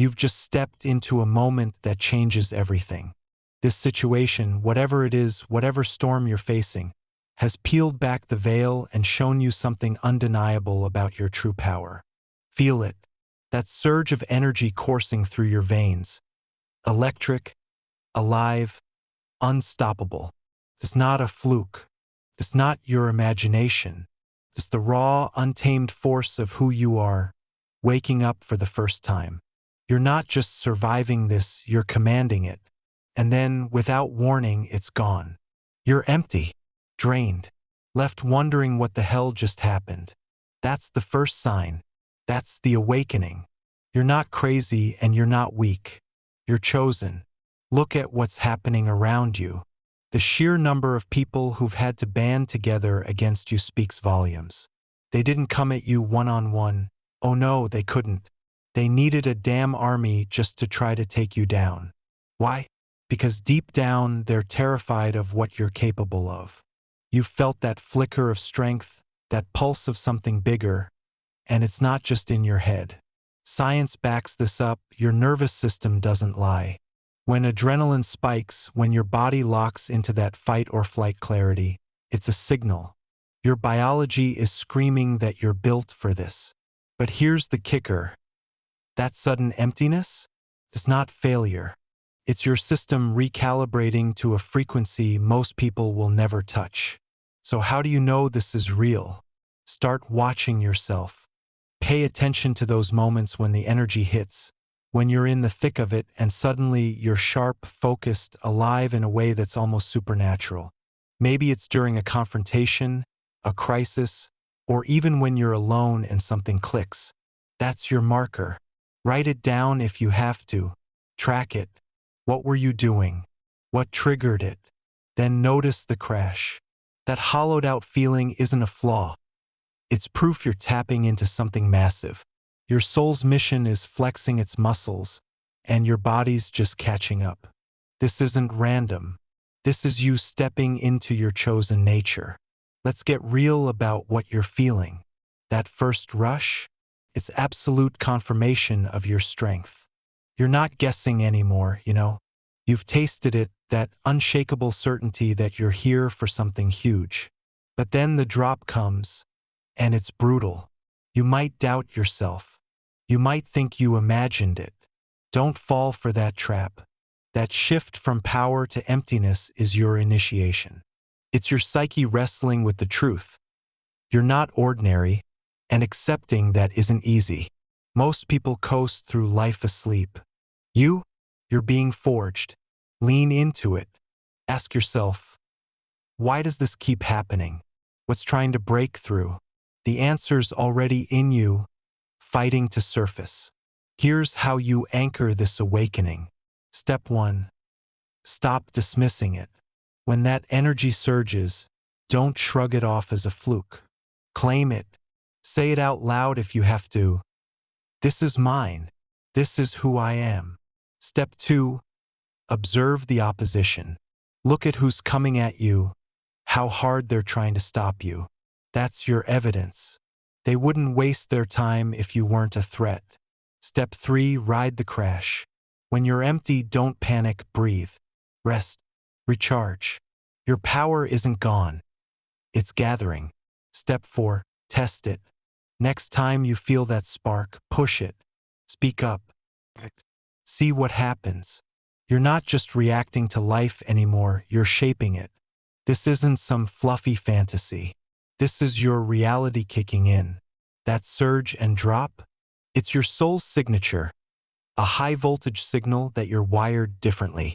You've just stepped into a moment that changes everything. This situation, whatever it is, whatever storm you're facing, has peeled back the veil and shown you something undeniable about your true power. Feel it, that surge of energy coursing through your veins. Electric, alive, unstoppable. It's not a fluke. It's not your imagination. It's the raw, untamed force of who you are, waking up for the first time. You're not just surviving this, you're commanding it. And then, without warning, it's gone. You're empty, drained, left wondering what the hell just happened. That's the first sign. That's the awakening. You're not crazy and you're not weak. You're chosen. Look at what's happening around you. The sheer number of people who've had to band together against you speaks volumes. They didn't come at you one-on-one. Oh no, they couldn't. They needed a damn army just to try to take you down. Why? Because deep down, they're terrified of what you're capable of. You've felt that flicker of strength, that pulse of something bigger, and it's not just in your head. Science backs this up. Your nervous system doesn't lie. When adrenaline spikes, when your body locks into that fight or flight clarity, it's a signal. Your biology is screaming that you're built for this. But here's the kicker. That sudden emptiness? It's not failure. It's your system recalibrating to a frequency most people will never touch. So how do you know this is real? Start watching yourself. Pay attention to those moments when the energy hits, when you're in the thick of it and suddenly you're sharp, focused, alive in a way that's almost supernatural. Maybe it's during a confrontation, a crisis, or even when you're alone and something clicks. That's your marker. Write it down if you have to. Track it. What were you doing? What triggered it? Then notice the crash. That hollowed-out feeling isn't a flaw. It's proof you're tapping into something massive. Your soul's mission is flexing its muscles, and your body's just catching up. This isn't random. This is you stepping into your chosen nature. Let's get real about what you're feeling. That first rush? It's absolute confirmation of your strength. You're not guessing anymore, you know. You've tasted it, that unshakable certainty that you're here for something huge. But then the drop comes, and it's brutal. You might doubt yourself. You might think you imagined it. Don't fall for that trap. That shift from power to emptiness is your initiation. It's your psyche wrestling with the truth. You're not ordinary, and accepting that isn't easy. Most people coast through life asleep. You're being forged. Lean into it. Ask yourself, why does this keep happening? What's trying to break through? The answer's already in you, fighting to surface. Here's how you anchor this awakening. Step 1. Stop dismissing it. When that energy surges, don't shrug it off as a fluke. Claim it. Say it out loud if you have to. This is mine. This is who I am. Step 2. Observe the opposition. Look at who's coming at you, how hard they're trying to stop you. That's your evidence. They wouldn't waste their time if you weren't a threat. Step 3. Ride the crash. When you're empty, don't panic, breathe. Rest. Recharge. Your power isn't gone. It's gathering. Step 4. Test it. Next time you feel that spark, push it. Speak up. See what happens. You're not just reacting to life anymore, you're shaping it. This isn't some fluffy fantasy. This is your reality kicking in. That surge and drop? It's your soul's signature. A high-voltage signal that you're wired differently.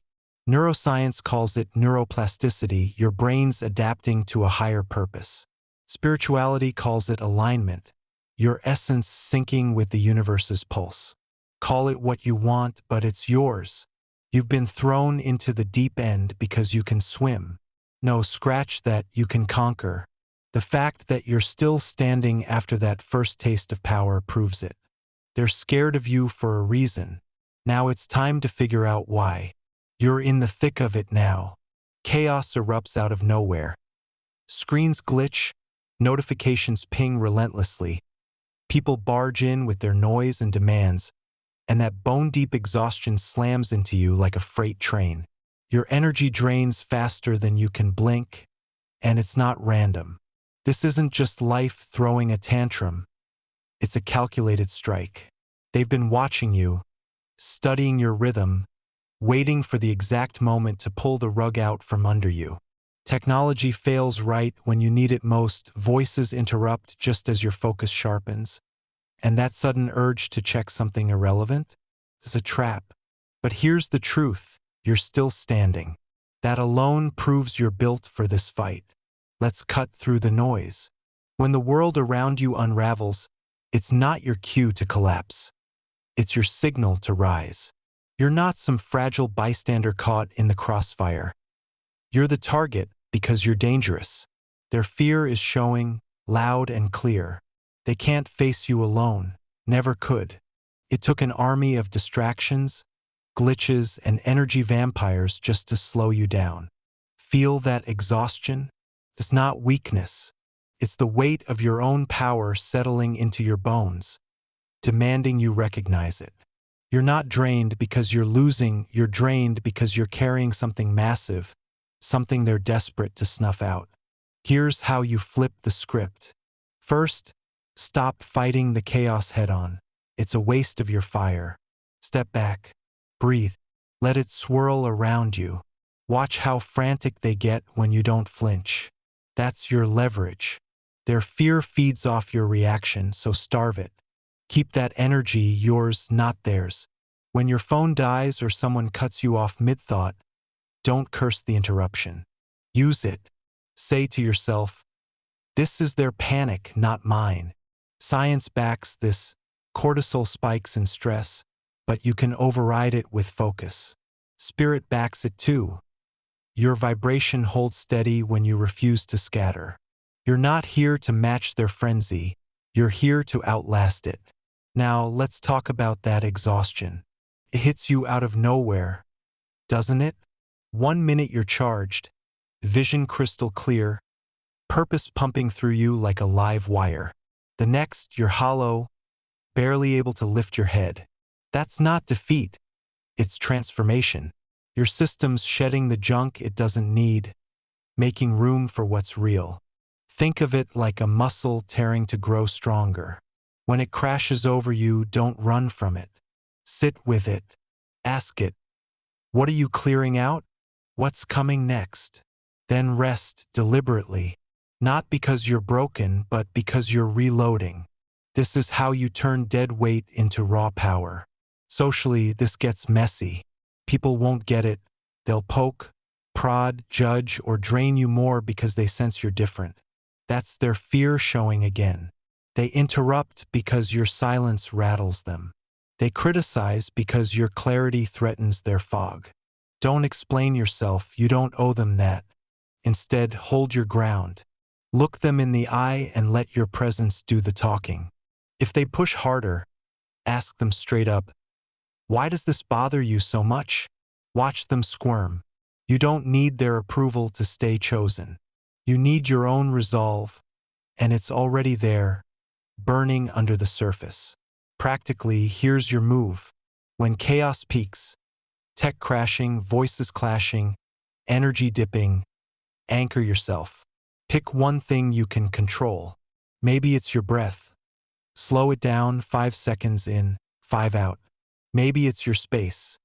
Neuroscience calls it neuroplasticity, your brain's adapting to a higher purpose. Spirituality calls it alignment, your essence syncing with the universe's pulse. Call it what you want, but it's yours. You've been thrown into the deep end because you can swim. No, scratch that, you can conquer. The fact that you're still standing after that first taste of power proves it. They're scared of you for a reason. Now it's time to figure out why. You're in the thick of it now. Chaos erupts out of nowhere. Screens glitch, notifications ping relentlessly. People barge in with their noise and demands. and that bone-deep exhaustion slams into you like a freight train. Your energy drains faster than you can blink, and it's not random. This isn't just life throwing a tantrum. It's a calculated strike. They've been watching you, studying your rhythm, waiting for the exact moment to pull the rug out from under you. Technology fails right when you need it most, voices interrupt just as your focus sharpens, and that sudden urge to check something irrelevant is a trap. But here's the truth, you're still standing. That alone proves you're built for this fight. Let's cut through the noise. When the world around you unravels, it's not your cue to collapse. It's your signal to rise. You're not some fragile bystander caught in the crossfire. You're the target because you're dangerous. Their fear is showing, loud and clear. They can't face you alone, never could. It took an army of distractions, glitches, and energy vampires just to slow you down. Feel that exhaustion? It's not weakness. It's the weight of your own power settling into your bones, demanding you recognize it. You're not drained because you're losing, you're drained because you're carrying something massive, something they're desperate to snuff out. Here's how you flip the script. First, stop fighting the chaos head-on. It's a waste of your fire. Step back. Breathe. Let it swirl around you. Watch how frantic they get when you don't flinch. That's your leverage. Their fear feeds off your reaction, so starve it. Keep that energy yours, not theirs. When your phone dies or someone cuts you off mid-thought, don't curse the interruption. Use it. Say to yourself, this is their panic, not mine. Science backs this. Cortisol spikes in stress, but you can override it with focus. Spirit backs it too. Your vibration holds steady when you refuse to scatter. You're not here to match their frenzy. You're here to outlast it. Now let's talk about that exhaustion. It hits you out of nowhere, doesn't it? 1 minute you're charged, vision crystal clear, purpose pumping through you like a live wire. The next, you're hollow, barely able to lift your head. That's not defeat. It's transformation. Your system's shedding the junk it doesn't need, making room for what's real. Think of it like a muscle tearing to grow stronger. When it crashes over you, don't run from it. Sit with it. Ask it, what are you clearing out? What's coming next? Then rest deliberately, not because you're broken, but because you're reloading. This is how you turn dead weight into raw power. Socially, this gets messy. People won't get it. They'll poke, prod, judge, or drain you more because they sense you're different. That's their fear showing again. They interrupt because your silence rattles them. They criticize because your clarity threatens their fog. Don't explain yourself, you don't owe them that. Instead, hold your ground. Look them in the eye and let your presence do the talking. If they push harder, ask them straight up, why does this bother you so much? Watch them squirm. You don't need their approval to stay chosen. You need your own resolve, and it's already there, burning under the surface. Practically, here's your move. When chaos peaks, tech crashing, voices clashing, energy dipping, anchor yourself. Pick one thing you can control. Maybe it's your breath. Slow it down, 5 seconds in, 5 out. Maybe it's your space.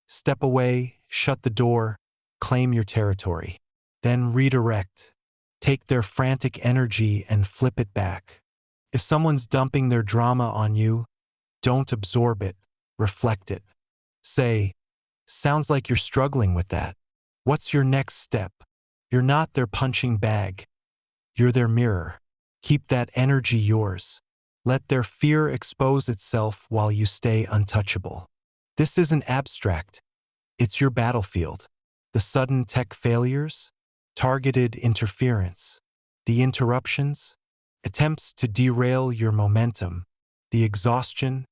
Step away, shut the door, claim your territory. Then redirect. Take their frantic energy and flip it back. If someone's dumping their drama on you, don't absorb it, reflect it. Say, sounds like you're struggling with that. What's your next step? You're not their punching bag. You're their mirror. Keep that energy yours. Let their fear expose itself while you stay untouchable. This isn't abstract. It's your battlefield. The sudden tech failures, targeted interference, the interruptions, attempts to derail your momentum, the exhaustion,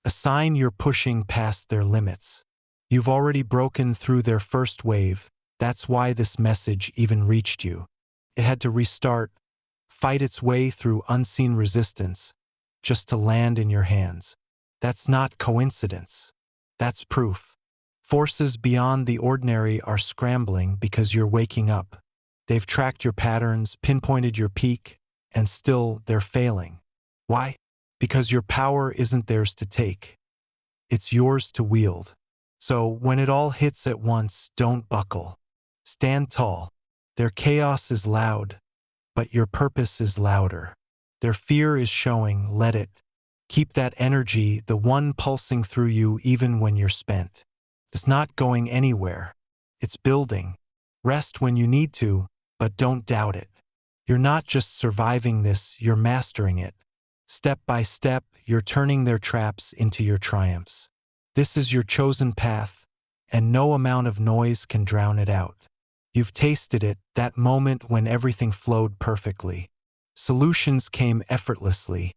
a sign you're pushing past their limits. You've already broken through their first wave. That's why this message even reached you. It had to restart, fight its way through unseen resistance, just to land in your hands. That's not coincidence. That's proof. Forces beyond the ordinary are scrambling because you're waking up. They've tracked your patterns, pinpointed your peak, and still they're failing. Why? Because your power isn't theirs to take. It's yours to wield. So when it all hits at once, don't buckle. Stand tall. Their chaos is loud, but your purpose is louder. Their fear is showing, let it. Keep that energy, the one pulsing through you even when you're spent. It's not going anywhere. It's building. Rest when you need to, but don't doubt it. You're not just surviving this, you're mastering it. Step by step, you're turning their traps into your triumphs. This is your chosen path, and no amount of noise can drown it out. You've tasted it, that moment when everything flowed perfectly. Solutions came effortlessly,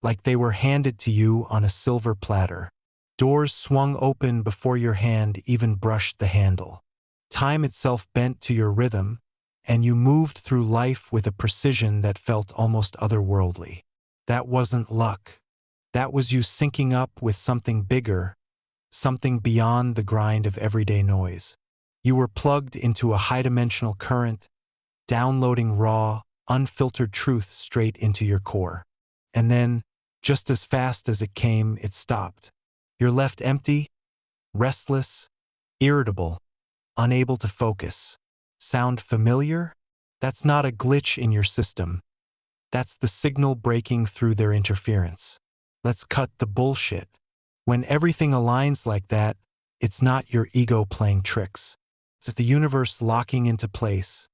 like they were handed to you on a silver platter. Doors swung open before your hand even brushed the handle. Time itself bent to your rhythm, and you moved through life with a precision that felt almost otherworldly. That wasn't luck. That was you syncing up with something bigger, something beyond the grind of everyday noise. You were plugged into a high-dimensional current, downloading raw, unfiltered truth straight into your core. And then, just as fast as it came, it stopped. You're left empty, restless, irritable, unable to focus. Sound familiar? That's not a glitch in your system. That's the signal breaking through their interference. Let's cut the bullshit. When everything aligns like that, it's not your ego playing tricks. It's the universe locking into place,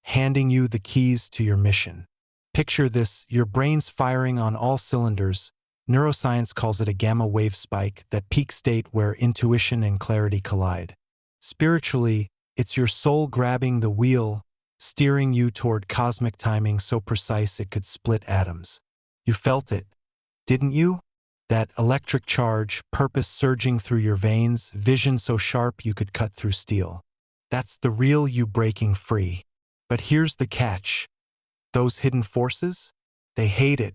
handing you the keys to your mission. Picture this, your brain's firing on all cylinders. Neuroscience calls it a gamma wave spike, that peak state where intuition and clarity collide. Spiritually, it's your soul grabbing the wheel, steering you toward cosmic timing so precise it could split atoms. You felt it, didn't you? That electric charge, purpose surging through your veins, vision so sharp you could cut through steel. That's the real you breaking free. But here's the catch. Those hidden forces? They hate it.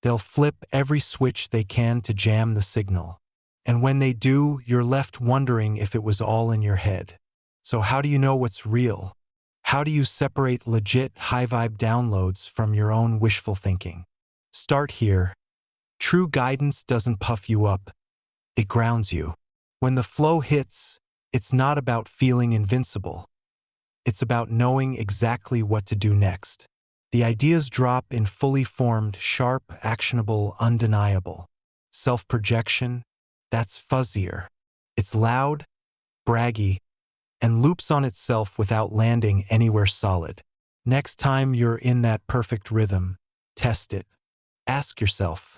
They'll flip every switch they can to jam the signal. And when they do, you're left wondering if it was all in your head. So how do you know what's real? How do you separate legit high-vibe downloads from your own wishful thinking? Start here. True guidance doesn't puff you up. It grounds you. When the flow hits, it's not about feeling invincible. It's about knowing exactly what to do next. The ideas drop in fully formed, sharp, actionable, undeniable. Self-projection, that's fuzzier. It's loud, braggy, and loops on itself without landing anywhere solid. Next time you're in that perfect rhythm, test it. Ask yourself,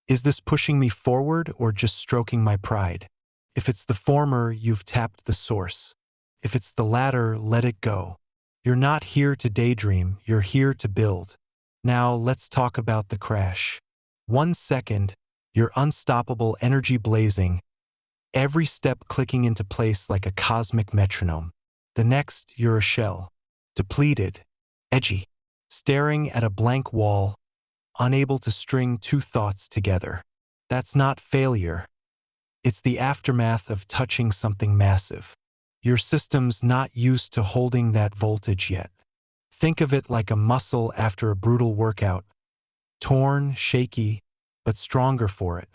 is this pushing me forward or just stroking my pride? If it's the former, you've tapped the source. If it's the latter, let it go. You're not here to daydream, you're here to build. Now let's talk about the crash. 1 second, you're unstoppable, energy blazing, every step clicking into place like a cosmic metronome. The next, you're a shell, depleted, edgy, staring at a blank wall, unable to string two thoughts together. That's not failure. It's the aftermath of touching something massive. Your system's not used to holding that voltage yet. Think of it like a muscle after a brutal workout. Torn, shaky, but stronger for it.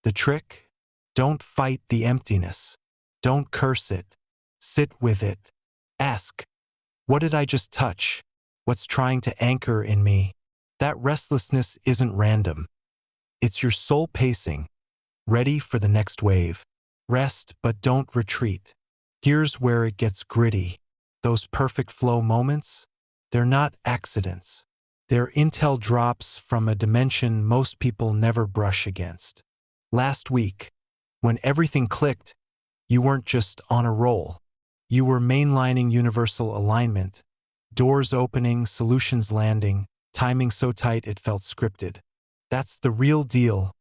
The trick? Don't fight the emptiness. Don't curse it. Sit with it. Ask, what did I just touch? What's trying to anchor in me? That restlessness isn't random. It's your soul pacing, ready for the next wave. Rest, but don't retreat. Here's where it gets gritty. Those perfect flow moments, they're not accidents. They're intel drops from a dimension most people never brush against. Last week, when everything clicked, you weren't just on a roll. You were mainlining universal alignment, doors opening, solutions landing, timing so tight it felt scripted. That's the real deal,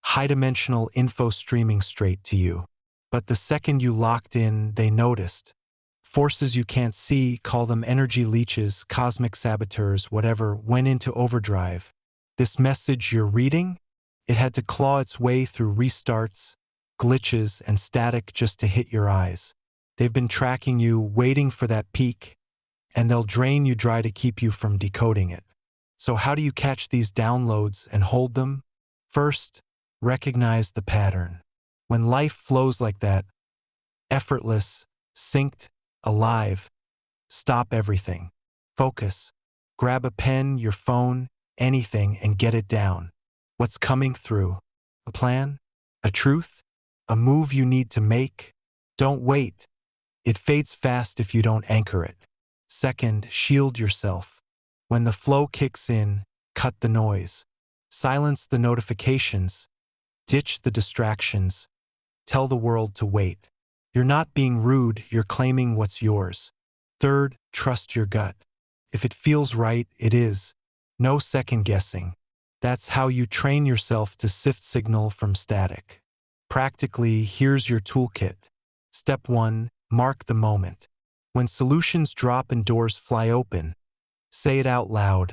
high-dimensional info streaming straight to you. But the second you locked in, they noticed. Forces you can't see, call them energy leeches, cosmic saboteurs, whatever, went into overdrive. This message you're reading? It had to claw its way through restarts, glitches, and static just to hit your eyes. They've been tracking you, waiting for that peak, and they'll drain you dry to keep you from decoding it. So how do you catch these downloads and hold them? First, recognize the pattern. When life flows like that, effortless, synced, alive, stop everything. Focus. Grab a pen, your phone, anything, and get it down. What's coming through? A plan? A truth? A move you need to make? Don't wait. It fades fast if you don't anchor it. Second, shield yourself. When the flow kicks in, cut the noise. Silence the notifications. Ditch the distractions. Tell the world to wait. You're not being rude, you're claiming what's yours. Third, trust your gut. If it feels right, it is. No second guessing. That's how you train yourself to sift signal from static. Practically, here's your toolkit. Step 1, mark the moment. When solutions drop and doors fly open, say it out loud.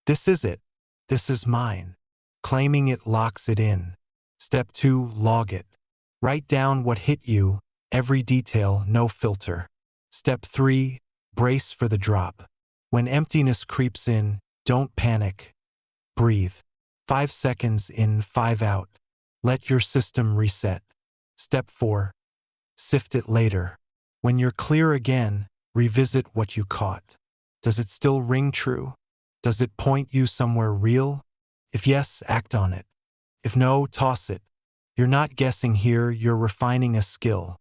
This is it. This is mine. Claiming it locks it in. Step 2, log it. Write down what hit you, every detail, no filter. Step 3, brace for the drop. When emptiness creeps in, don't panic. Breathe. 5 seconds in, 5 out. Let your system reset. Step 4, sift it later. When you're clear again, revisit what you caught. Does it still ring true? Does it point you somewhere real? If yes, act on it. If no, toss it. You're not guessing here, you're refining a skill.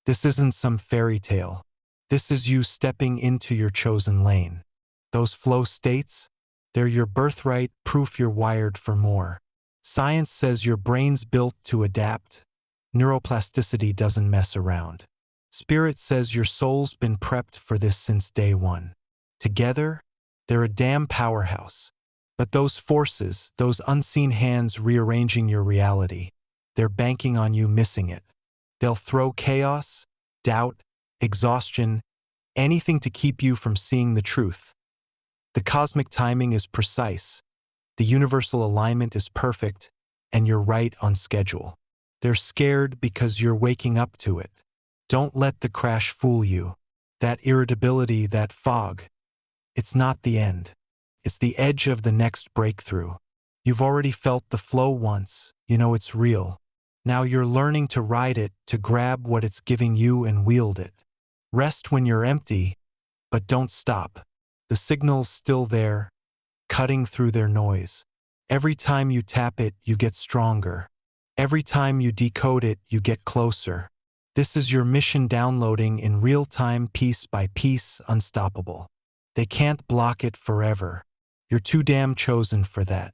This isn't some fairy tale. This is you stepping into your chosen lane. Those flow states, they're your birthright, proof you're wired for more. Science says your brain's built to adapt. Neuroplasticity doesn't mess around. Spirit says your soul's been prepped for this since day one. Together, they're a damn powerhouse. But those forces, those unseen hands rearranging your reality, they're banking on you missing it. They'll throw chaos, doubt, exhaustion, anything to keep you from seeing the truth. The cosmic timing is precise. The universal alignment is perfect, and you're right on schedule. They're scared because you're waking up to it. Don't let the crash fool you. That irritability, that fog, it's not the end. It's the edge of the next breakthrough. You've already felt the flow once, you know it's real. Now you're learning to ride it, to grab what it's giving you and wield it. Rest when you're empty, but don't stop. The signal's still there, cutting through their noise. Every time you tap it, you get stronger. Every time you decode it, you get closer. This is your mission downloading in real time, piece by piece, unstoppable. They can't block it forever. You're too damn chosen for that.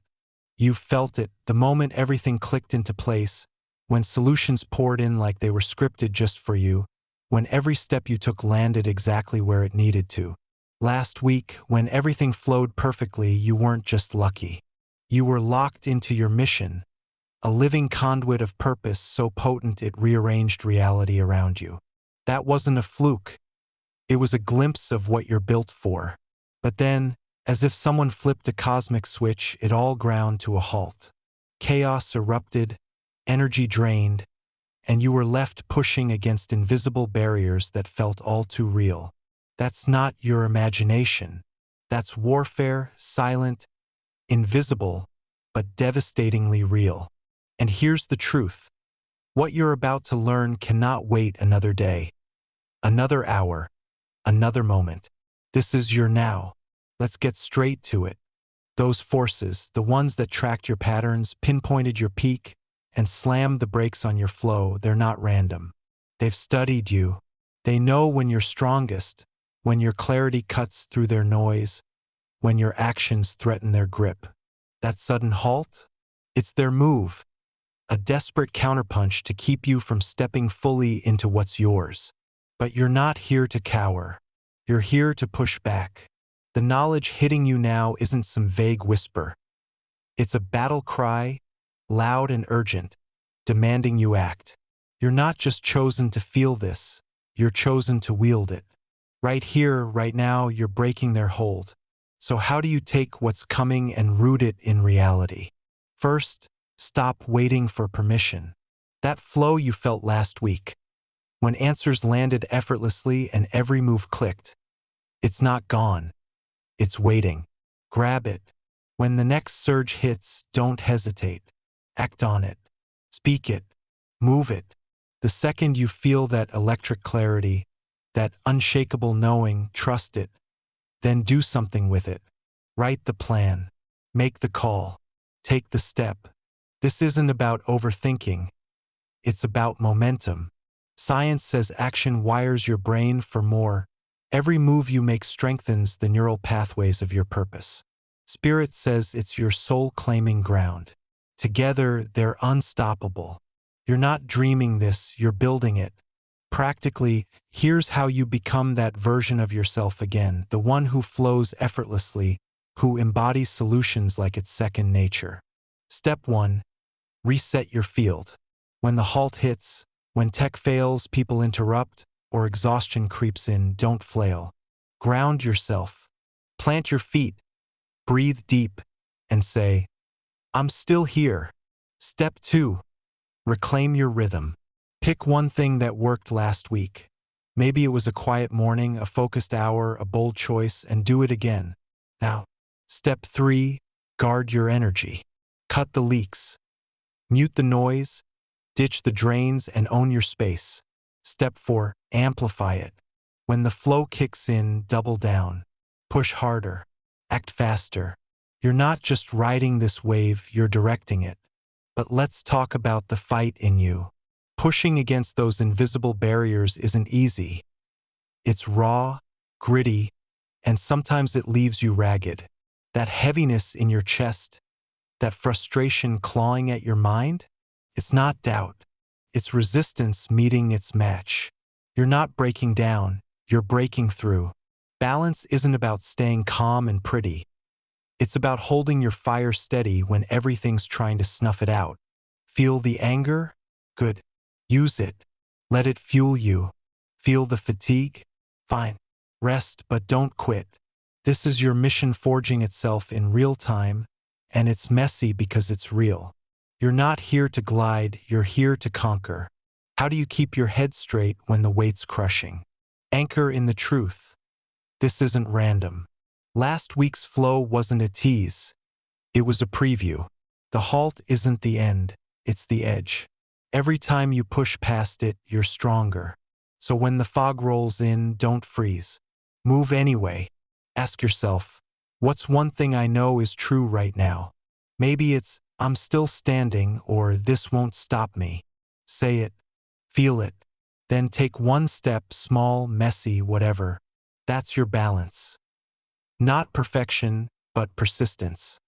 You've felt it, the moment everything clicked into place, when solutions poured in like they were scripted just for you, when every step you took landed exactly where it needed to. Last week, when everything flowed perfectly, you weren't just lucky. You were locked into your mission, a living conduit of purpose so potent it rearranged reality around you. That wasn't a fluke. It was a glimpse of what you're built for. But then, as if someone flipped a cosmic switch, it all ground to a halt. Chaos erupted, energy drained, and you were left pushing against invisible barriers that felt all too real. That's not your imagination. That's warfare, silent, invisible, but devastatingly real. And here's the truth. What you're about to learn cannot wait another day, another hour, another moment. This is your now. Let's get straight to it. Those forces, the ones that tracked your patterns, pinpointed your peak, and slammed the brakes on your flow, they're not random. They've studied you. They know when you're strongest, when your clarity cuts through their noise, when your actions threaten their grip. That sudden halt? It's their move. A desperate counterpunch to keep you from stepping fully into what's yours. But you're not here to cower. You're here to push back. The knowledge hitting you now isn't some vague whisper. It's a battle cry, loud and urgent, demanding you act. You're not just chosen to feel this, you're chosen to wield it. Right here, right now, you're breaking their hold. So how do you take what's coming and root it in reality? First, Stop waiting for permission. That flow you felt last week, when answers landed effortlessly and every move clicked, it's not gone. It's waiting. Grab it. When the next surge hits, don't hesitate. Act on it. Speak it. Move it. The second you feel that electric clarity, that unshakable knowing, trust it. Then do something with it. Write the plan. Make the call. Take the step. This isn't about overthinking. It's about momentum. Science says action wires your brain for more. Every move you make strengthens the neural pathways of your purpose. Spirit says it's your soul claiming ground. Together, they're unstoppable. You're not dreaming this, you're building it. Practically, here's how you become that version of yourself again, the one who flows effortlessly, who embodies solutions like it's second nature. Step 1. Reset your field. When the halt hits, when tech fails, people interrupt, or exhaustion creeps in, don't flail. Ground yourself. Plant your feet. Breathe deep and say, I'm still here. Step 2. Reclaim your rhythm. Pick one thing that worked last week. Maybe it was a quiet morning, a focused hour, a bold choice, and do it again. Now, step 3. Guard your energy. Cut the leaks. Mute the noise. Ditch the drains and own your space. Step 4. Amplify it. When the flow kicks in, double down. Push harder. Act faster. You're not just riding this wave, you're directing it. But let's talk about the fight in you. Pushing against those invisible barriers isn't easy. It's raw, gritty, and sometimes it leaves you ragged. That heaviness in your chest, that frustration clawing at your mind, it's not doubt. It's resistance meeting its match. You're not breaking down, you're breaking through. Balance isn't about staying calm and pretty. It's about holding your fire steady when everything's trying to snuff it out. Feel the anger? Good. Use it. Let it fuel you. Feel the fatigue? Fine. Rest, but don't quit. This is your mission forging itself in real time, and it's messy because it's real. You're not here to glide, you're here to conquer. How do you keep your head straight when the weight's crushing? Anchor in the truth. This isn't random. Last week's flow wasn't a tease. It was a preview. The halt isn't the end, it's the edge. Every time you push past it, you're stronger. So when the fog rolls in, don't freeze. Move anyway. Ask yourself, what's one thing I know is true right now? Maybe it's, I'm still standing, or this won't stop me. Say it. Feel it. Then take one step, small, messy, whatever. That's your balance. Not perfection, but persistence.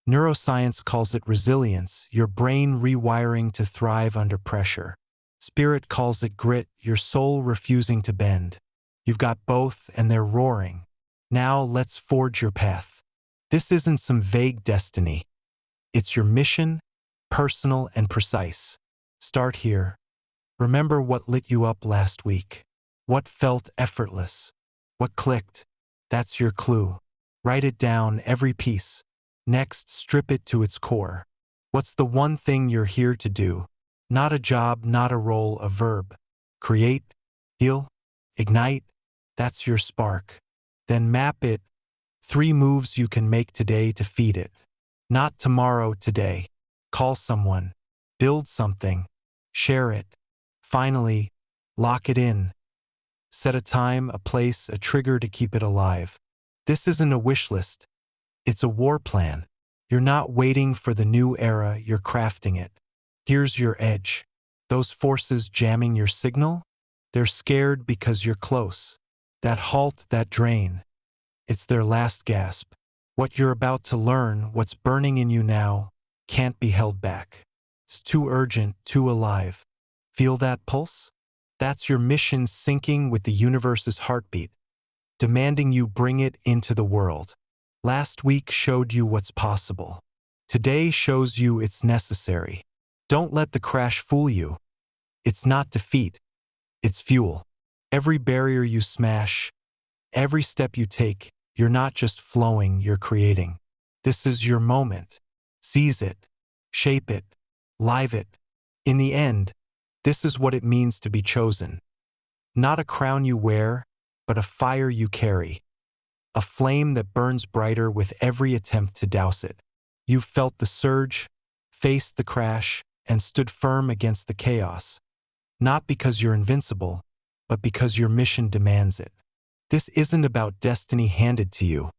Neuroscience calls it resilience, your brain rewiring to thrive under pressure. Spirit calls it grit, your soul refusing to bend. You've got both, and they're roaring. Now let's forge your path. This isn't some vague destiny. It's your mission, personal and precise. Start here. Remember what lit you up last week. What felt effortless. What clicked. That's your clue. Write it down, every piece. Next, strip it to its core. What's the one thing you're here to do? Not a job, not a role, a verb. Create, heal, ignite. That's your spark. Then map it. 3 moves you can make today to feed it. Not tomorrow, today. Call someone. Build something. Share it. Finally, lock it in. Set a time, a place, a trigger to keep it alive. This isn't a wish list. It's a war plan. You're not waiting for the new era, you're crafting it. Here's your edge. Those forces jamming your signal? They're scared because you're close. That halt, that drain. It's their last gasp. What you're about to learn, what's burning in you now, can't be held back. It's too urgent, too alive. Feel that pulse? That's your mission syncing with the universe's heartbeat, demanding you bring it into the world. Last week showed you what's possible. Today shows you it's necessary. Don't let the crash fool you. It's not defeat. It's fuel. Every barrier you smash, every step you take, you're not just flowing, you're creating. This is your moment. Seize it. Shape it. Live it. In the end, this is what it means to be chosen. Not a crown you wear, but a fire you carry. A flame that burns brighter with every attempt to douse it. You've felt the surge, faced the crash, and stood firm against the chaos. Not because you're invincible, but because your mission demands it. This isn't about destiny handed to you.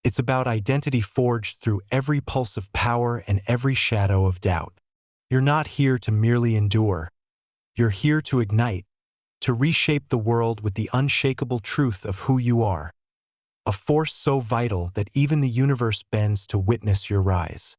It's about identity forged through every pulse of power and every shadow of doubt. You're not here to merely endure. You're here to ignite, to reshape the world with the unshakable truth of who you are. A force so vital that even the universe bends to witness your rise.